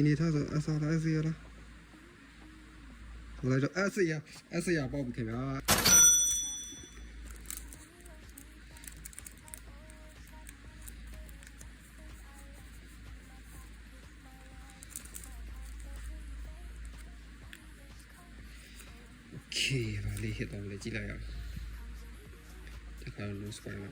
ဒီနေ့ထားဆိုအစားလာစီရလားဆိုတော့အစရပေါ့ခင်ဗျာโอเคပါလေဟစ်တော့လေကြည့်လိုက်ရအောင်ဒီကောင်လို့စပိုင်းလာ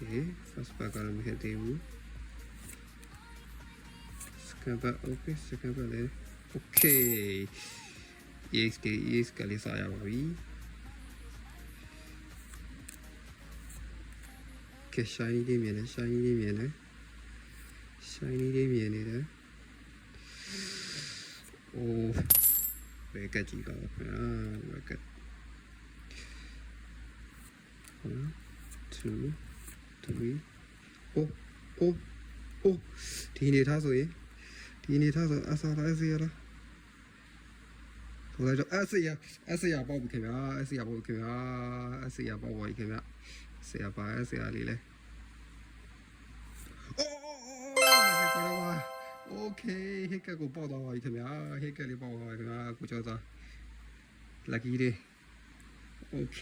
Okay, first background we have second back okay, second back there. Okay. Yes, kali saya bawi. Okay, shiny dia mana? Shiny dia mana dah? Oh, mereka juga. Mereka. 1, 2, 3 oh ဒီနေထားဆိုရင်အစားလာစီရလားဆိုတော့အစရပေါ့ခင်ဗျာအစရပေါ့ခင်ဗျာအစရပေါ့ပါခင်ဗျာဆရာပါဆရာလေးလေโอเคဟိကကိုပေါက်သွားပါပြီခင်ဗျာဟိကလေးပေါက်သွားပါခင်ဗျာကိုကျော်သား lucky day โอเค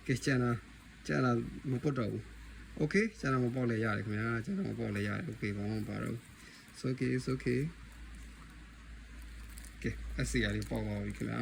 ကဲကျန်တာမပုတ်တော့ဘူးโอเคကျန်တာမပေါက်လဲရတယ်ခင်ဗျာကျန်တာမပေါက်လဲရတယ်โอเคဘာမှမပါတော့ it's okay ကဲအစီအရီပေါက်ပါပြီခင်ဗျာ